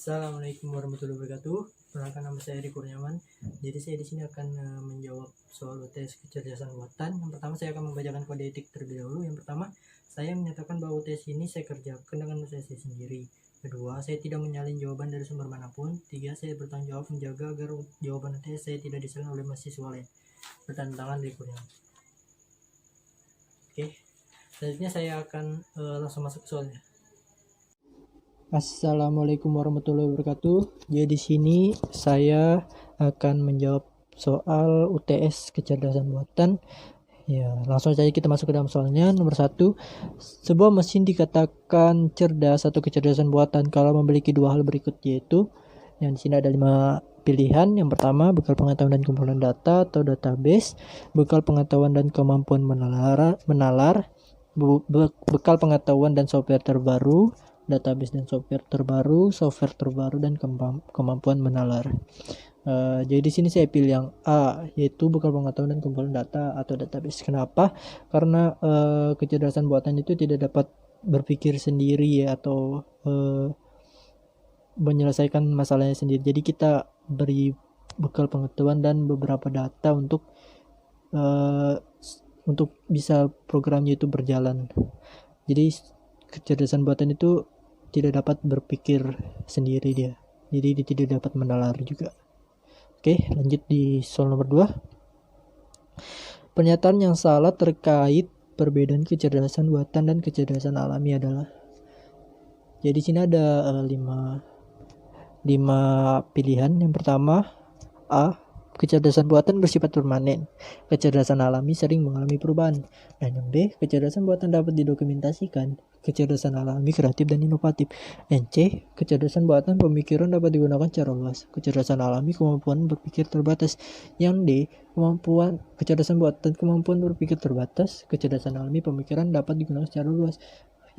Assalamualaikum warahmatullahi wabarakatuh. Perkenalkan, nama saya Eri Kurniawan. Jadi saya di sini akan menjawab soal UTS kecerdasan buatan. Yang pertama saya akan membacakan kode etik terlebih dahulu. Yang pertama, saya menyatakan bahwa UTS ini saya kerjakan dengan usaha saya sendiri. Kedua, saya tidak menyalin jawaban dari sumber manapun. Tiga, saya bertanggung jawab menjaga agar jawaban UTS saya tidak disalin oleh mahasiswa lain. Bertanda tangan Eri Kurniawan. Oke, selanjutnya saya akan langsung masuk ke soalnya. Assalamualaikum warahmatullahi wabarakatuh. Jadi di sini saya akan menjawab soal UTS kecerdasan buatan. Ya, langsung saja kita masuk ke dalam soalnya. Nomor 1, sebuah mesin dikatakan cerdas atau kecerdasan buatan kalau memiliki dua hal berikut, yaitu yang di sini ada 5 pilihan. Yang pertama, bekal pengetahuan dan kumpulan data atau database, bekal pengetahuan dan kemampuan menalar, bekal pengetahuan dan software terbaru, database dan software terbaru dan kemampuan menalar. Jadi di sini saya pilih yang A, yaitu bekal pengetahuan dan kumpulan data atau database. Kenapa? Karena kecerdasan buatan itu tidak dapat berpikir sendiri ya, atau menyelesaikan masalahnya sendiri. Jadi kita beri bekal pengetahuan dan beberapa data untuk bisa programnya itu berjalan. Jadi kecerdasan buatan itu tidak dapat berpikir sendiri dia. Jadi dia tidak dapat menalar juga. Oke, lanjut di soal nomor 2. Pernyataan yang salah terkait perbedaan kecerdasan buatan dan kecerdasan alami adalah. Jadi sini ada 5 pilihan. Yang pertama, A, kecerdasan buatan bersifat permanen. Kecerdasan alami sering mengalami perubahan. Dan yang B, kecerdasan buatan dapat didokumentasikan. Kecerdasan alami kreatif dan inovatif. Dan C, kecerdasan buatan pemikiran dapat digunakan secara luas. Kecerdasan alami kemampuan berpikir terbatas. Yang D, kecerdasan buatan kemampuan berpikir terbatas. Kecerdasan alami pemikiran dapat digunakan secara luas.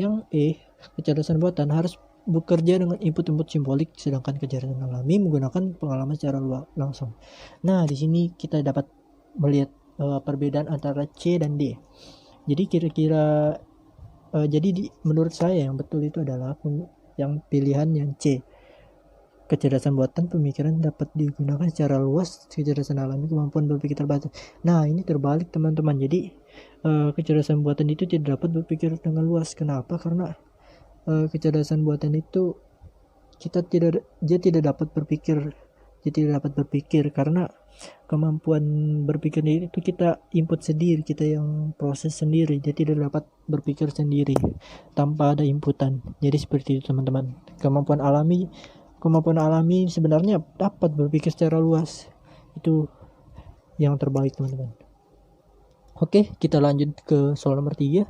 Yang E, kecerdasan buatan harus bekerja dengan input-input simbolik, sedangkan kecerdasan alami menggunakan pengalaman secara langsung. Nah, di sini kita dapat melihat perbedaan antara C dan D. Jadi kira-kira menurut saya yang betul itu adalah yang pilihan yang C. Kecerdasan buatan pemikiran dapat digunakan secara luas, kecerdasan alami kemampuan berpikir terbatas. Nah, ini terbalik teman-teman. Jadi kecerdasan buatan itu tidak dapat berpikir dengan luas. Kenapa? Karena kecerdasan buatan itu dia tidak dapat berpikir karena kemampuan berpikir itu kita input sendiri, kita yang proses sendiri. Dia tidak dapat berpikir sendiri tanpa ada inputan. Jadi seperti itu teman-teman. Kemampuan alami sebenarnya dapat berpikir secara luas. Itu yang terbaik teman-teman. Oke, kita lanjut ke soal nomor 3.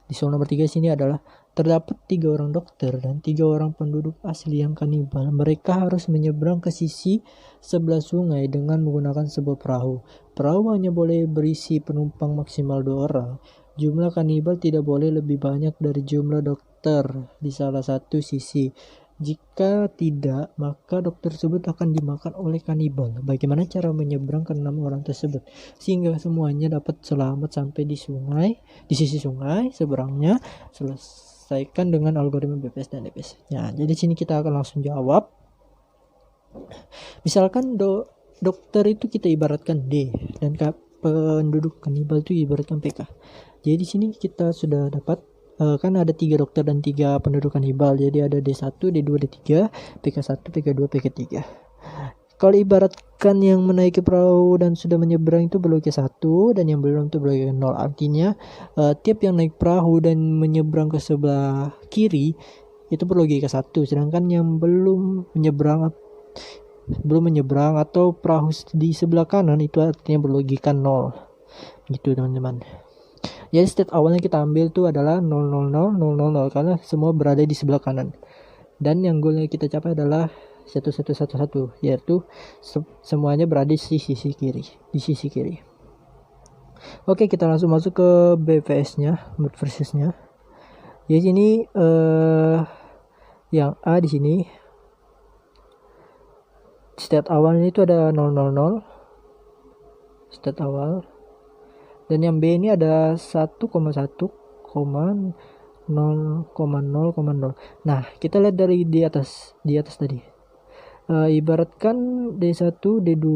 Di soal nomor 3 sini adalah terdapat 3 orang dokter dan 3 orang penduduk asli yang kanibal. Mereka harus menyeberang ke sisi sebelah sungai dengan menggunakan sebuah perahu. Perahu hanya boleh berisi penumpang maksimal 2 orang. Jumlah kanibal tidak boleh lebih banyak dari jumlah dokter di salah satu sisi. Jika tidak, maka dokter tersebut akan dimakan oleh kanibal. Bagaimana cara menyeberang ke 6 orang tersebut sehingga semuanya dapat selamat sampai di sisi sungai seberangnya? Selesaikan dengan algoritma BPS dan DPS. Nah, jadi sini kita akan langsung jawab. Misalkan dokter itu kita ibaratkan D dan penduduk kanibal itu ibaratkan PK. Jadi di sini kita sudah dapat kan ada 3 dokter dan 3 penduduk kanibal. Jadi ada D1, D2, D3, PK1, PK2, PK3. Kalau ibaratkan yang menaiki perahu dan sudah menyeberang itu berlogika 1 dan yang belum itu berlogika 0. Artinya tiap yang naik perahu dan menyeberang ke sebelah kiri itu berlogika 1, sedangkan yang belum menyeberang atau perahu di sebelah kanan itu artinya berlogika 0. Gitu teman-teman. Jadi state awalnya kita ambil itu adalah 000 karena semua berada di sebelah kanan. Dan yang goalnya kita capai adalah 1111, yaitu semuanya berada di sisi kiri. Oke, kita langsung masuk ke BPS-nya, versusnya. Jadi ini yang A di sini state awalnya itu ada 000 state awal. Dan yang B ini ada 1,1, 0,0,0. Nah, kita lihat dari di atas tadi. Ibaratkan D1, D2,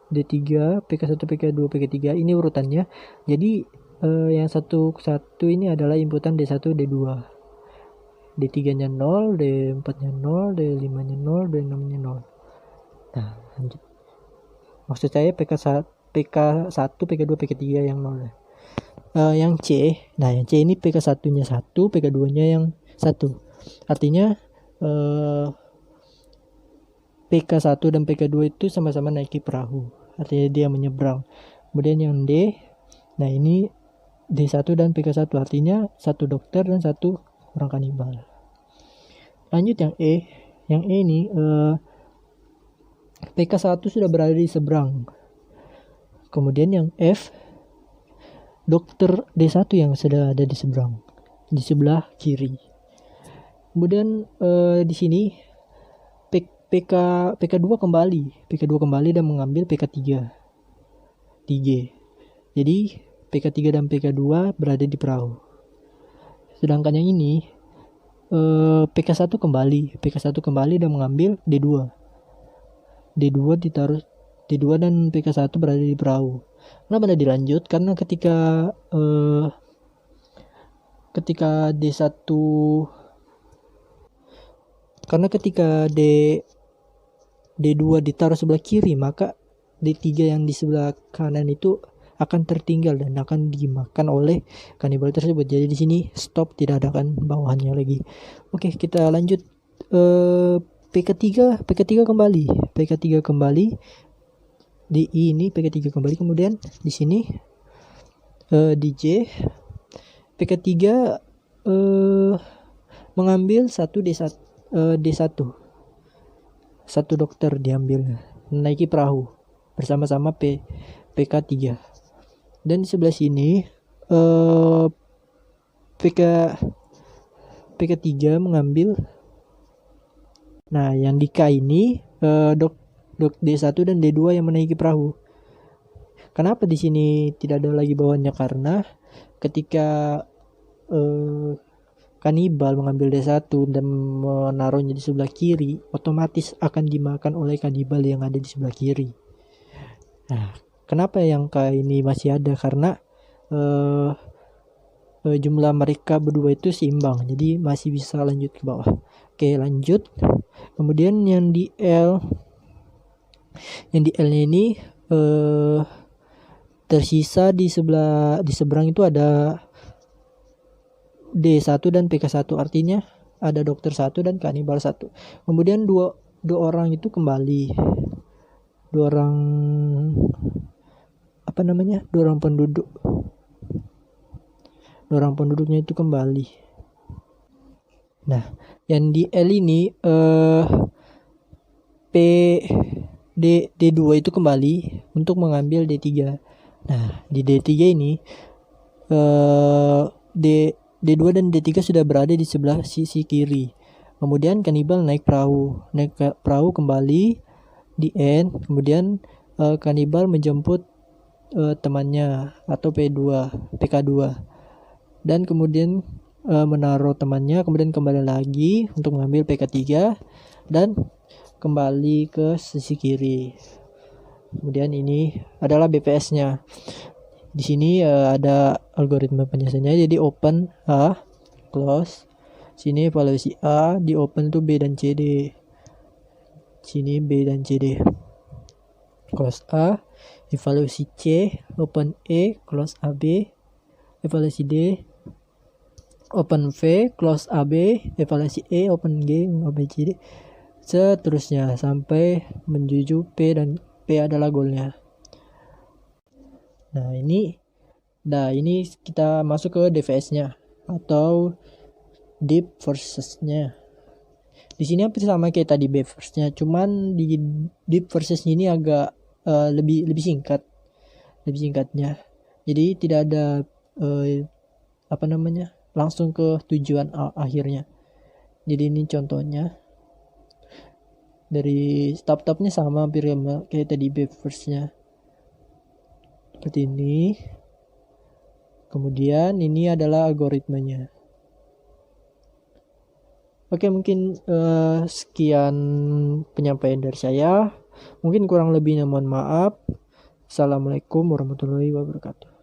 D3, PK1, PK2, PK3 ini urutannya. Jadi yang satu ini adalah inputan D1, D2. D3-nya 0, D4-nya 0, D5-nya 0, D6-nya 0. Nah, lanjut. Maksud saya PK1, PK2, PK3 yang 0. Yang C, nah yang C ini PK1-nya 1, PK2-nya yang 1. Artinya PK1 dan PK2 itu sama-sama naiki perahu. Artinya dia menyeberang. Kemudian yang D, nah ini D1 dan PK1, artinya satu dokter dan satu orang kanibal. Lanjut yang E. Yang E ini PK1 sudah berada di seberang. Kemudian yang F, dokter D1 yang sudah ada di seberang, di sebelah kiri. Kemudian di sini PK2 kembali dan mengambil PK3. Jadi PK3 dan PK2 berada di perahu. Sedangkan yang ini PK1 kembali dan mengambil D2. D2 dan PK1 berada di perahu. Kenapa tidak dilanjut? Karena ketika D2 ditaruh sebelah kiri, maka D3 yang di sebelah kanan itu akan tertinggal dan akan dimakan oleh kanibal tersebut. Jadi di sini stop, tidak ada kan bawahannya lagi. Oke, kita lanjut. PK3 kembali. Di ini PK3 kembali, kemudian di sini di J PK3 mengambil satu D1. Satu dokter diambil, menaiki perahu bersama-sama PK3. Dan di sebelah sini PK3 mengambil, nah yang di K ini dok D1 dan D2 yang menaiki perahu. Kenapa di sini tidak ada lagi bawahnya? Karena ketika kanibal mengambil D1 dan menaruhnya di sebelah kiri, otomatis akan dimakan oleh kanibal yang ada di sebelah kiri. Nah, kenapa yang K ini masih ada? Karena jumlah mereka berdua itu seimbang, jadi masih bisa lanjut ke bawah. Oke, lanjut. Kemudian yang di L nya ini tersisa di seberang itu ada D1 dan PK1, artinya ada dokter 1 dan kanibal 1. Kemudian dua orang itu kembali. Dua orang penduduk. Dua orang penduduknya itu kembali. Nah, yang di L ini D2 itu kembali untuk mengambil D3. Nah, di D3 ini D2 dan D3 sudah berada di sebelah sisi kiri. Kemudian kanibal naik perahu kembali di N. Kemudian kanibal menjemput temannya atau PK2 dan kemudian menaruh temannya, kemudian kembali lagi untuk mengambil PK3 dan kembali ke sisi kiri. Kemudian ini adalah BPS-nya. Di sini ada algoritma penyelesaiannya. Jadi open A, close. Sini evaluasi A, di open itu B dan CD. Sini B dan CD. Close A, evaluasi C, open E, close AB, evaluasi D, open V, close AB, evaluasi E, open G, open CD, seterusnya sampai menuju P, dan P adalah goalnya. Nah ini kita masuk ke DVS-nya atau deep versus-nya. Di sini hampir sama kayak tadi deep versus-nya, cuman di deep versus ini agak lebih singkatnya. Jadi tidak ada langsung ke tujuan akhirnya. Jadi ini contohnya. Dari tahap-tahapnya sama hampir kayak tadi deep versus-nya. Seperti ini. Kemudian ini adalah algoritmanya. Oke, mungkin sekian penyampaian dari saya. Mungkin kurang lebihnya mohon maaf. Assalamualaikum warahmatullahi wabarakatuh.